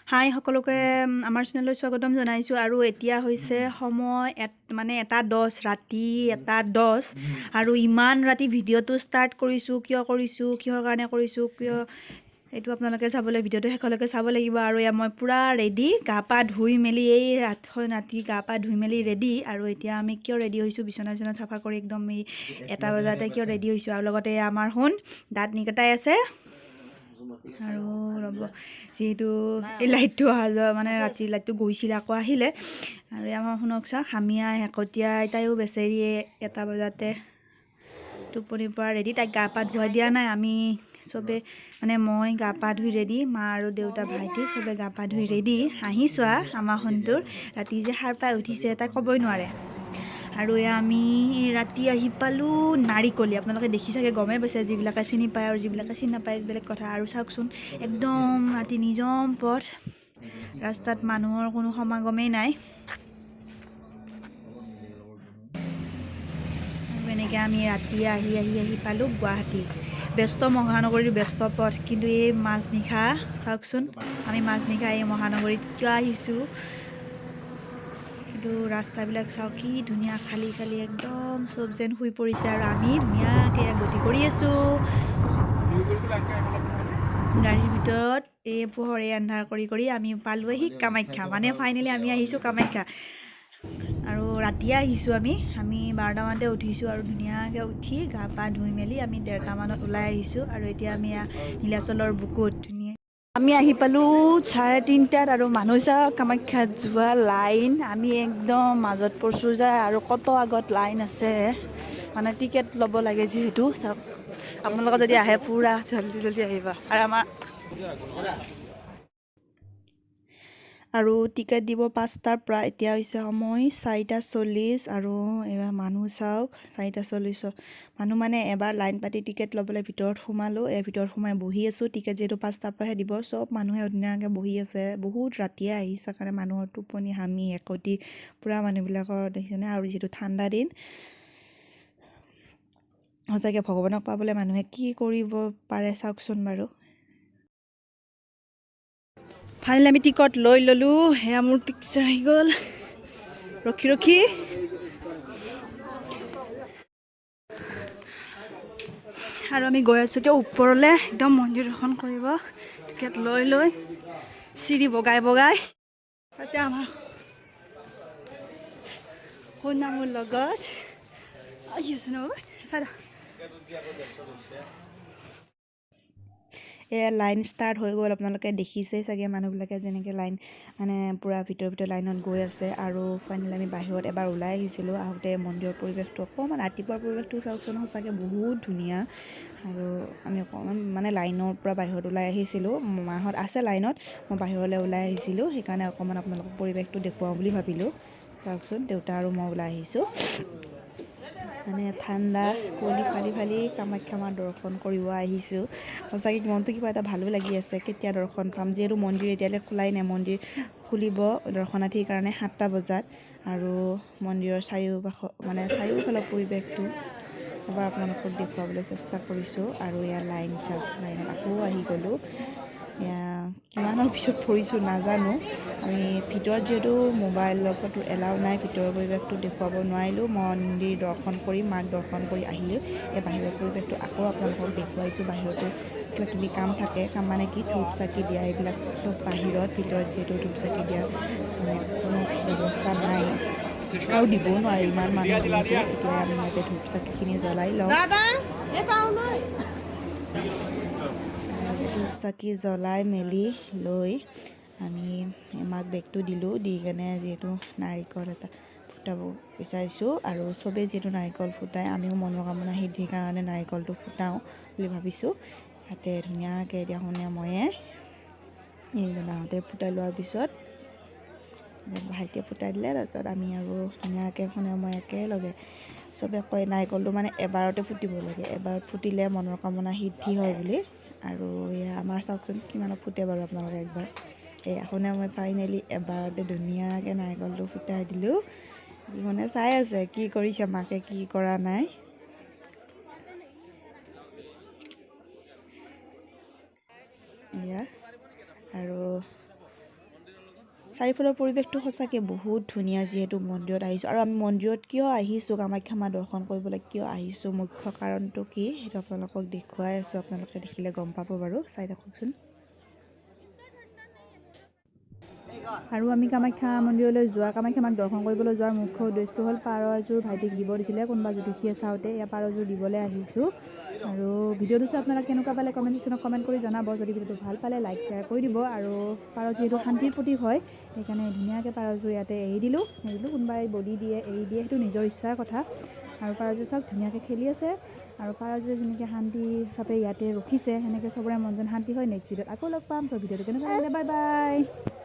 হাই সকলোকে আমাৰ চেনেললৈ স্বাগতম জনাইছোঁ আৰু এতিয়া হৈছে সময় মানে 1:10 ৰাতি 1:10 আৰু ইমান ৰাতি ভিডিঅ'টো ষ্টাৰ্ট কৰিছোঁ কিহৰ কাৰণে কৰিছোঁ এইটো আপোনালোকে চাবলৈ ভিডিঅ'টো শেষলৈকে চাব লাগিব আৰু মই পুৰা ৰেডি গা পা ধুই মেলি এই ৰাতি গা পা ধুই মেলি ৰেডি আৰু এতিয়া আমি কিয় ৰেডি হৈছোঁ বিচনা চাফা কৰি একদম এই 1 বজাতে কিয় ৰেডি হৈছোঁ আৰু লগতে আমাৰ দাঁত নিকটাই আছে আৰু ৰ'ব যেহেতু এই লাইটটো অহা যোৱা মানে ৰাতি লাইটটো গৈছিলে আকৌ আহিলে আৰু আমাৰ শুনক চাওক হামিয়া হেকতীয়া তাইও বেচেৰিয়ে 1 বজাতে টোপনিৰ পৰা ৰেডি তাইক গা পা ধুৱাই দিয়া নাই আমি চবে মানে মই গা পা ধুই ৰেডি মা আৰু দেউতা ভাইটি চবে গা পা ধুই ৰেডি হাঁহি চোৱা আমাৰ সোণটোৰ ৰাতি যে সাৰ পাই উঠিছে তাই ক'বই নোৱাৰে আৰু আমি ৰাতি আহি পালোঁ নাৰিকলি আপোনালোকে দেখি চাগে গমেই পাইছে যিবিলাকে চিনি পায় আৰু যিবিলাকে চিনি নাপায় বেলেগ কথা আৰু চাওকচোন একদম ৰাতি নিজম পথ ৰাস্তাত মানুহৰ কোনো সমাগমেই নাই আৰু এনেকৈ আমি ৰাতি আহি পালোঁ গুৱাহাটী ব্যস্ত মহানগৰীৰ ব্যস্ত পথ কিন্তু এই মাজনিশা চাওকচোন আমি মাজনিশা এই মহানগৰীত কিয় আহিছোঁ কিন্তু ৰাস্তাবিলাক চাওক কি ধুনীয়া খালী একদম চব যেন শুই পৰিছে আৰু আমি ধুনীয়াকৈ গতি কৰি আছোঁ গাড়ীৰ ভিতৰত এই পোহৰে আন্ধাৰ কৰি আমি পালোঁহি কামাখ্যা মানে ফাইনেলি আমি আহিছোঁ কামাখ্যা আৰু ৰাতিয়ে আহিছোঁ আমি 12টামানতে উঠিছোঁ আৰু ধুনীয়াকৈ উঠি গা পা ধুই মেলি আমি 1:30মানত ওলাই আহিছোঁ আৰু এতিয়া আমি নীলাচলৰ বুকুত ধুনীয়া আমি আহি পালোঁ 3:30টাত আৰু মানুহ চাওক কামাখ্যাত যোৱা লাইন আমি একদম মাজত পৰিছোঁ যায় আৰু কত আগত লাইন আছে মানে টিকেট ল'ব লাগে যিহেতু চাওক আপোনালোকে যদি আহে পুৰা জলদি আহিবা আৰু আমাৰ আৰু টিকেট দিব 5টাৰ পৰা এতিয়া হৈছে সময় 4:40 আৰু এবাৰ মানুহ চাওক 4:40 মানুহ মানে এবাৰ লাইন পাতি টিকেট ল'বলৈ ভিতৰত সোমালোঁ ভিতৰত সোমাই বহি আছোঁ টিকেট যিহেতু 5টাৰ পৰাহে দিব চব মানুহে ধুনীয়াকৈ বহি আছে বহুত ৰাতিয়ে আহিছে কাৰণে মানুহৰ টোপনি হামি একতি পূৰা মানুহবিলাকৰ দেখিছেনে আৰু যিহেতু ঠাণ্ডা দিন সঁচাকৈ ভগৱানক পাবলৈ মানুহে কি কৰিব পাৰে চাওকচোন বাৰু ফাইনেলি আমি টিকট লৈ ল'লোঁ সেয়া মোৰ পিকচাৰ আহি গ'ল ৰখি আৰু আমি গৈ আছোঁ এতিয়া ওপৰলৈ একদম মন্দিৰ দৰ্শন কৰিব টিকেট লৈ চিৰি বগাই তাতে আমাৰ শুনা মোৰ লগত আহি আছে ন চাই এয়া লাইন ষ্টাৰ্ট হৈ গ'ল আপোনালোকে দেখিছেই চাগে মানুহবিলাকে যেনেকৈ লাইন মানে পূৰা ভিতৰত লাইনত গৈ আছে আৰু ফাইনেলি আমি বাহিৰত এবাৰ ওলাই আহিছিলোঁ আহোঁতে মন্দিৰৰ পৰিৱেশটো অকণমান ৰাতিপুৱাৰ পৰিৱেশটো চাওকচোন সঁচাকৈ বহুত ধুনীয়া আৰু আমি অকণমান মানে লাইনৰ পৰা বাহিৰত ওলাই আহিছিলোঁ মাহঁত আছে লাইনত মই বাহিৰলৈ ওলাই আহিছিলোঁ সেইকাৰণে অকণমান আপোনালোকক পৰিৱেশটো দেখুৱাওঁ বুলি ভাবিলোঁ চাওকচোন দেউতা আৰু মই ওলাই আহিছোঁ মানে ঠাণ্ডা কুঁৱলী ফালি কামাখ্যা মাৰ দৰ্শন কৰিব আহিছোঁ সঁচাকৈ মনটো কিবা এটা ভালো লাগি আছে কেতিয়া দৰ্শন পাম যিহেতু মন্দিৰ এতিয়ালৈ খোলাই নাই মন্দিৰ খুলিব দৰ্শনাৰ্থীৰ কাৰণে 7টা বজাত আৰু মন্দিৰৰ চাৰিওফালৰ পৰিৱেশটো এবাৰ আপোনালোকক দেখুৱাবলৈ চেষ্টা কৰিছোঁ আৰু ইয়াৰ লাইন চাওক লাইনত আকৌ আহি গ'লোঁ এয়া কিমানৰ পিছত পৰিছোঁ নাজানো আমি ভিতৰত যিহেতু মোবাইলৰ ফটো এলাউ নাই ভিতৰৰ পৰিৱেশটো দেখুৱাব নোৱাৰিলোঁ মন্দিৰ দৰ্শন কৰি মাক দৰ্শন কৰি আহিলোঁ এই বাহিৰৰ পৰিৱেশটো আকৌ আপোনালোকক দেখুৱাইছোঁ বাহিৰতো কিবাকিবি কাম থাকে কাম মানে কি ধূপ চাকি দিয়া এইবিলাক চব বাহিৰত ভিতৰত যিহেতু ধূপ চাকি দিয়াৰ মানে কোনো ব্যৱস্থা নাই আৰু দিবও নোৱাৰি ইমান মানুহ যিহেতু এতিয়া আমি ইয়াতে ধূপ চাকিখিনি জ্বলাই লওঁ ধূপ চাকি জ্বলাই মেলি লৈ আমি মাক বেগটো দিলোঁ দি কেনে যিহেতু নাৰিকল এটা ফুটাব বিচাৰিছোঁ আৰু চবেই যিহেতু নাৰিকল ফুটাই আমিও মনোকামনা সিদ্ধিৰ কাৰণে নাৰিকলটো ফুটাওঁ বুলি ভাবিছোঁ ইয়াতে ধুনীয়াকৈ এতিয়া ময়ে এইজনাহঁতে ফুটাই লোৱাৰ পিছত ভাইটিয়ে ফুটাই দিলে তাৰপিছত আমি আৰু ধুনীয়াকৈ মই একেলগে চবে কয় নাৰিকলটো মানে এবাৰতে ফুটিব লাগে এবাৰত ফুটিলে মনৰ কামনা সিদ্ধি হয় বুলি আৰু এয়া আমাৰ চাওকচোন কিমানত ফুটে বাৰু আপোনালোকে একবাৰ মই ফাইনেলি এবাৰতে ধুনীয়াকৈ নাৰিকলটো ফুটাই দিলোঁ মানে চাই আছে কি কৰিছে মাকে কি কৰা নাই এয়া আৰু চাৰিওফালৰ পৰিৱেশটো সঁচাকৈ বহুত ধুনীয়া যিহেতু মন্দিৰত আহিছোঁ আৰু আমি মন্দিৰত কিয় আহিছোঁ কামাখ্যা মা দৰ্শন কৰিবলৈ কিয় আহিছোঁ মুখ্য কাৰণটো কি সেইটো আপোনালোকক দেখুৱাই আছোঁ আপোনালোকে দেখিলে গম পাব বাৰু চাই থাককচোন আৰু আমি কামাখ্যা মন্দিৰলৈ যোৱা কামাখ্যা মাক দৰ্শন কৰিবলৈ যোৱাৰ মুখ্য উদ্দেশ্য হ'ল পাৰ এযোৰ ভাইটিক দিব দিছিলে কোনোবা জ্যোতিষীয়ে চাওঁতে এয়া পাৰযোৰ দিবলৈ আহিছোঁ আৰু ভিডিঅ'টো চাই আপোনালোকে কেনেকুৱা পালে কমেণ্ট ছেকশ্যনত কমেণ্ট কৰি জনাব যদি ভিডিঅ'টো ভাল পালে লাইক শ্বেয়াৰ কৰি দিব আৰু পাৰ যিহেতু শান্তিৰ প্ৰতীক হয় সেইকাৰণে ধুনীয়াকৈ পাৰযোৰ ইয়াতে এৰি দিলোঁ কোনোবাই বলি দিয়ে এৰি দিয়ে সেইটো নিজৰ ইচ্ছাৰ কথা আৰু পাৰযোৰ চাওক ধুনীয়াকৈ খেলি আছে আৰু পাৰযোৰ যেনেকৈ শান্তি হিচাপে ইয়াতে ৰখিছে সেনেকৈ চবৰে মন যেন শান্তি হয় নেক্সট ভিডিঅ'ত আকৌ লগ পাম ত' ভিডিঅ'টো কেনেকুৱা লাগিলে বাই বাই